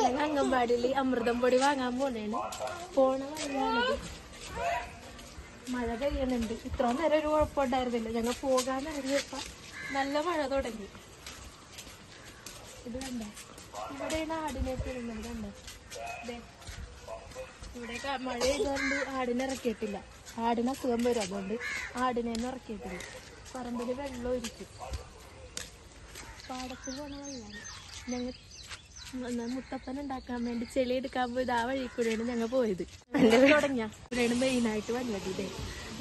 ഞങ്ങൾ അംഗൻവാടിയിൽ അമൃതം പൊടി വാങ്ങാൻ പോണേണ്. പോണ വഴിയാണിത്. മഴ പെയ്യുന്നുണ്ട്. ഇത്ര നേരം ഒരു കുഴപ്പമുണ്ടായിരുന്നില്ല. ഞങ്ങൾ പോകാൻ ഇറങ്ങിയപ്പോ നല്ല മഴ തുടങ്ങി. ഇത് കണ്ട, ഇവിടെയാണ് ആടിനൊക്കെ ഇരുന്നത്. കണ്ടോ, ഇവിടെ മഴ ചെയ്തുകൊണ്ട് ആടിനെ ഇറക്കിയിട്ടില്ല. ആടിന് അസുഖം വരും, അതുകൊണ്ട് ആടിനെയൊന്നും ഇറക്കിയിട്ടില്ല. പറമ്പിൽ വെള്ളം ഒരിക്കും. പാടത്ത് പോണ വഴിയാണ്. ഞങ്ങൾ മുത്തപ്പൻ ഉണ്ടാക്കാൻ വേണ്ടി ചെളി എടുക്കാൻ പോയത് ആ വഴി കൂടെയാണ് ഞങ്ങൾ പോയത്. തുടങ്ങിയ ഇവിടെയാണ് മെയിനായിട്ട് വന്നത്. ഇത്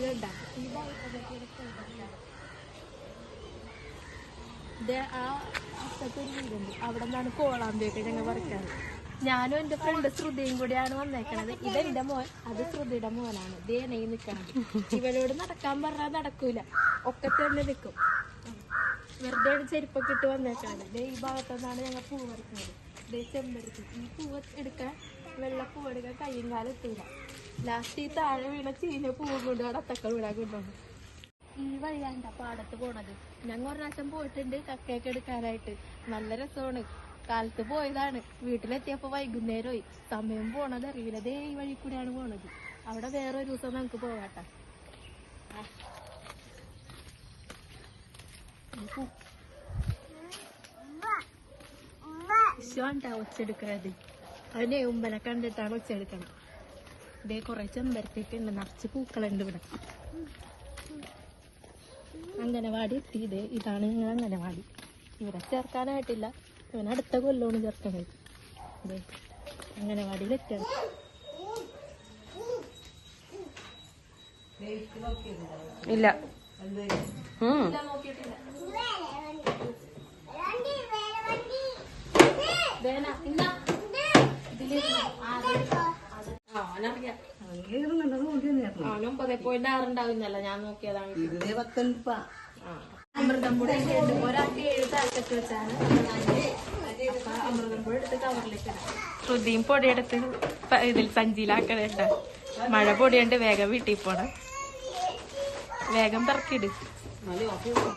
കണ്ടാ, ഇത് ആ അപ്പത്തൊരു വീടുണ്ട്, അവിടെ നിന്നാണ് കോളാമ്പിയൊക്കെ ഞങ്ങൾ പറിക്കാറ്. ഞാനും എൻ്റെ ഫ്രണ്ട് ശ്രുതിയും കൂടിയാണ് വന്നേക്കണത്. ഇതെന്റെ മോൻ, അത് ശ്രുതിയുടെ മോനാണ്. ദേനയിൽ നിൽക്കണത്. ഇവരോട് നടക്കാൻ പറഞ്ഞാൽ നടക്കൂല, ഒക്കെ തന്നെ നിൽക്കും. വെറുതെ ചെരുപ്പൊക്കെ ഇട്ട് വന്നേക്കാണ്. ഈ ഭാഗത്തുനിന്നാണ് ഞങ്ങൾ പൂ പറിക്കുന്നത്. ചെമ്പരത്തി. ഈ പൂവ് എടുക്കാൻ, വെള്ളപ്പൂ എടുക്കാൻ കയ്യും കാലം എത്തൂല. ലാസ്റ്റ് ഈ താഴെ വീണ ചീഞ്ഞ പൂവ് കൊണ്ടുപോകാൻ അത്തക്കൾ വിടാൻ കൊണ്ടുപോകും. ഈ വഴിയാണ്ട പാടത്ത് പോണത്. ഞങ്ങൾ ഒരു പ്രാവശ്യം പോയിട്ടുണ്ട് കക്കയൊക്കെ എടുക്കാനായിട്ട്. നല്ല രസമാണ്. കാലത്ത് പോയതാണ്, വീട്ടിലെത്തിയപ്പോ വൈകുന്നേരമായി. സമയം പോണത് അറിയില്ല. ദേ ഈ വഴി കൂടെയാണ് പോണത്. അവിടെ വേറൊരു ദിവസം നമുക്ക് പോകാട്ടെ. ഇഷ്ടമാണ് ഒച്ചെടുക്കണത്. അവനെ ഉമ്പനെ കണ്ടിട്ടാണ് ഒച്ചെടുക്കണം. ഇതേ കുറെ ചെമ്പരത്തിട്ടുണ്ട്, നിറച്ച് പൂക്കളുണ്ട് ഇവിടെ. അംഗനവാടി എത്തിയത്. ഇതാണ് ഞങ്ങൾ അംഗനവാടി. ഇവിടെ ചേർക്കാനായിട്ടില്ല, ഇവൻ അടുത്ത കൊല്ലമാണ് ചേർക്കണത്. അതെ, അംഗനവാടിയിൽ എത്തിയത്. ഇല്ല, നോക്കിയിട്ടില്ല. അവനും 10.6 ഉണ്ടാവുന്നല്ല, ഞാൻ നോക്കിയതാണ്. അമൃതം പൊടി ഒരാൾക്ക് 7 പാക്കറ്റ് വെച്ചാണ്. അമൃതം പൊടി എടുത്ത് കവറിലേക്ക് ഇടാം. ശ്രുതിയും പൊടിയെടുത്ത് ഇതിൽ സഞ്ചിയിലാക്കണേണ്ട. മഴ പൊടിയുണ്ട്, വേഗം വീട്ടിൽ പോണം. വേഗം പറക്കിട്.